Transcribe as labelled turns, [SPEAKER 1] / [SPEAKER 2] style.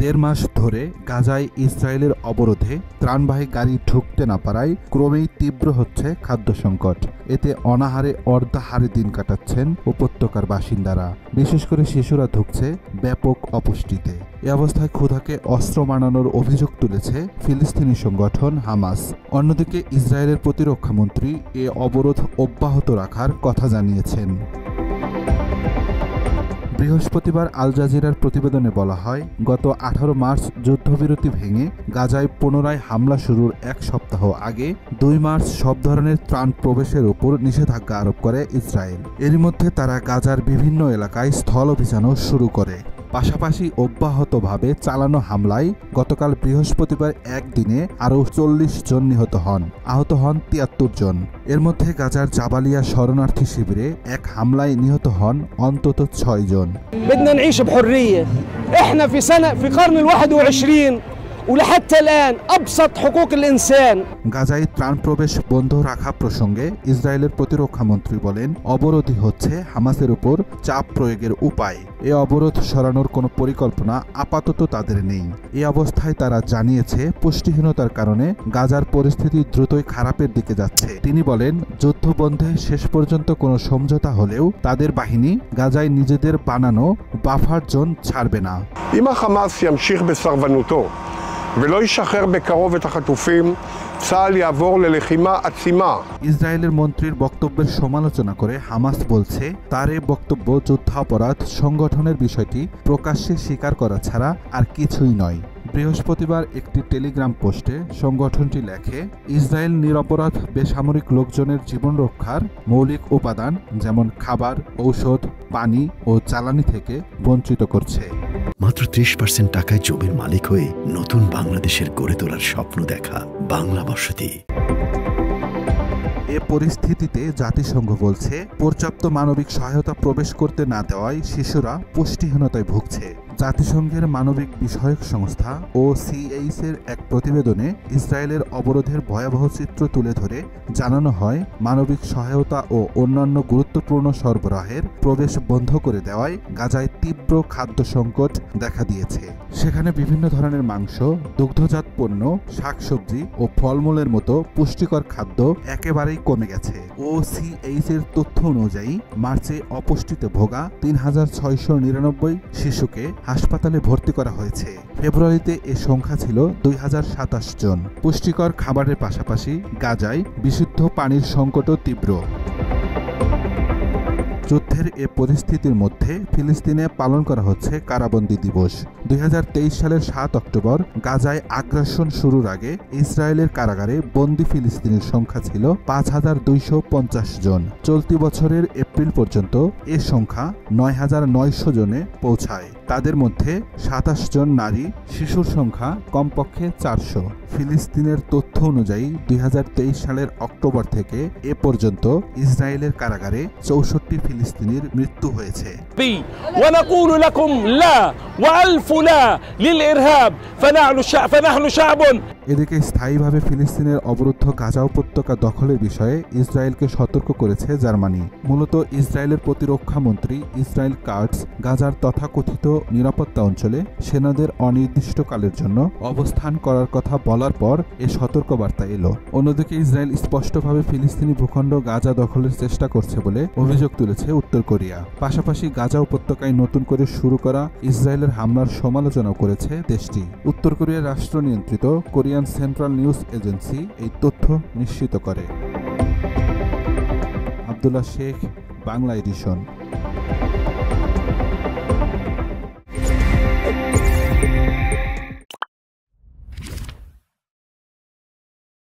[SPEAKER 1] দেড় মাস ধরে গাজায় ইসরায়েলের অবরোধে ত্রাণবাহী গাড়ি ঢুকতে না পারায় ক্রমেই তীব্র হচ্ছে খাদ্য সংকট। এতে অনাহারে অর্ধাহারে দিন কাটাচ্ছেন উপত্যকার বাসিন্দারা। বিশেষ করে শিশুরা ধুঁকছে ব্যাপক অপুষ্টিতে। এ অবস্থায় ক্ষুধাকে অস্ত্র বানানোর অভিযোগ তুলেছে ফিলিস্তিনি সংগঠন হামাস। অন্যদিকে ইসরায়েলের প্রতিরক্ষামন্ত্রী এ অবরোধ অব্যাহত রাখার কথা জানিয়েছেন। বৃহস্পতিবার আল জাজিরার প্রতিবেদনে বলা হয়, গত 18 মার্চ যুদ্ধবিরতি ভেঙে গাজায় পুনরায় হামলা শুরুর এক সপ্তাহ আগে 2 মার্চ সব ধরনের ত্রাণ প্রবেশের উপর নিষেধাজ্ঞা আরোপ করে ইসরায়েল। এরই মধ্যে তারা গাজার বিভিন্ন এলাকায় স্থল অভিযানও শুরু করে। পাশাপাশি অব্যাহতভাবে চালানো হামলায় গতকাল বৃহস্পতিবার একদিনে আরও 40 জন নিহত হন, আহত হন 73 জন। এর মধ্যে গাজার জাবালিয়া শরণার্থী শিবিরে এক হামলায় নিহত হন অন্তত 6 জন।
[SPEAKER 2] بدنا نعيش بحرية، احنا في قرن ال21 ولحتى الآن أبسط حقوق الإنسان।
[SPEAKER 1] গাজায় ত্রাণ প্রবেশ বন্ধ রাখা প্রসঙ্গে ইসরায়েলের প্রতিরক্ষামন্ত্রী বলেন, অবরোধই হচ্ছে হামাসের উপর চাপ প্রয়োগের উপায়। এ অবরোধ সরানোর কোনো পরিকল্পনা আপাতত তাদের নেই। এ অবস্থায় তারা জানিয়েছে, পুষ্টিহীনতার কারণে গাজার পরিস্থিতি দ্রুতই খারাপের দিকে যাচ্ছে। তিনি বলেন, যুদ্ধবন্ধে শেষ পর্যন্ত কোনো সমঝোতা হলেও তাদের বাহিনী গাজায় নিজেদের বানানো বাফার জোন ছাড়বে না।
[SPEAKER 3] אם החמאס ימשיך בסרבנותו ולא ישחרר בקרוב את החטופים, צה"ל יעבור ללחימה עצימה।
[SPEAKER 1] ইসরায়েলের মন্ত্রীর বক্তব্যের সমালোচনা করে হামাস বলছে, তার এই বক্তব্য যুদ্ধাপরাধ সংগঠনের বিষয়টি প্রকাশ্যে স্বীকার করা ছাড়া আর কিছুই নয়। বৃহস্পতিবার একটি টেলিগ্রাম পোস্টে সংগঠনটি লেখে, ইসরায়েল নিরপরাধ বেসামরিক লোকজনের জীবন রক্ষার মৌলিক উপাদান যেমন খাবার, ঔষধ, পানি ও জ্বালানি থেকে বঞ্চিত করছে।
[SPEAKER 4] মাত্র 30% টাকায় জমির মালিক হয়ে নতুন বাংলাদেশের গড়ে তোলার স্বপ্ন দেখা বাংলা বসতি।
[SPEAKER 1] এ পরিস্থিতিতে জাতিসংঘ বলছে, পর্যাপ্ত মানবিক সহায়তা প্রবেশ করতে না দেওয়ায় শিশুরা পুষ্টিহীনতায় ভুগছে। জাতিসংঘের মানবিক বিষয়ক সংস্থা OCHA এর এক প্রতিবেদনে ইসরায়েলের অবরোধের ভয়াবহ চিত্র তুলে ধরে জানানো হয়, মানবিক সহায়তা ও অন্যান্য গুরুত্বপূর্ণ সরবরাহের প্রবেশ বন্ধ করে দেওয়ায় গাজায় তীব্র খাদ্য সংকট দেখা দিয়েছে। সেখানে বিভিন্ন ধরনের মাংস, দুগ্ধজাত পণ্য, শাকসবজি ও ফলমূলের মতো পুষ্টিকর খাদ্য একেবারেই কমে গেছে। OCHA এর তথ্য অনুযায়ী মার্চে অপুষ্টিতে ভোগা 3699 শিশুকে হাসপাতালে ভর্তি করা হয়েছে। ফেব্রুয়ারিতে এ সংখ্যা ছিল 2027 জন। পুষ্টিকর খাবারের পাশাপাশি গাজায় বিশুদ্ধ পানির সংকটও তীব্র। যুদ্ধের এ পরিস্থিতির মধ্যে ফিলিস্তিনে পালন করা হচ্ছে কারাবন্দী দিবস। 2023 সালের 7 অক্টোবর গাজায় আগ্রাসন শুরুর আগে ইসরায়েলের কারাগারে বন্দী ফিলিস্তিনির সংখ্যা ছিল 5250 জন। চলতি বছরের এপ্রিল পর্যন্ত এ সংখ্যা 9900 জনে পৌঁছায়। তাদের মধ্যে 27 জন নারী, শিশুর সংখ্যা কমপক্ষে 400। ফিলিস্তিনের তথ্য অনুযায়ী 2023 সালের অক্টোবর থেকে এ পর্যন্ত ইসরায়েলের কারাগারে 64 ফিলিস্তিনির মৃত্যু হয়েছে।
[SPEAKER 2] ونقول لكم لا وألف لا للإرهاب فنحن شعب।
[SPEAKER 1] এদিকে স্থায়ীভাবে ফিলিস্তিনের অবরুদ্ধ গাজা উপত্যকা দখলের বিষয়ে ইসরায়েলকে সতর্ক করেছে জার্মানি। মূলত ইসরায়েলের প্রতিরক্ষা মন্ত্রী ইসরায়েল কাটস গাজার তথাকথিত নিরাপত্তা অঞ্চলে সেনাদের অনির্দিষ্টকালের জন্য অবস্থান করার কথা বলার পর এ সতর্কবার্তা এলো। অন্যদিকে ইসরায়েল স্পষ্টভাবে ফিলিস্তিনি ভূখণ্ড গাজা দখলের চেষ্টা করছে বলে অভিযোগ তুলেছে উত্তর কোরিয়া। পাশাপাশি গাজা উপত্যকায় নতুন করে শুরু করা ইসরায়েলের হামলার সমালোচনা করেছে দেশটি। উত্তর কোরিয়ার রাষ্ট্র নিয়ন্ত্রিত কোরিয়ান সেন্ট্রাল নিউজ এজেন্সি এই তথ্য নিশ্চিত করে। আব্দুল্লাহ শেখ, বাংলা এডিশন।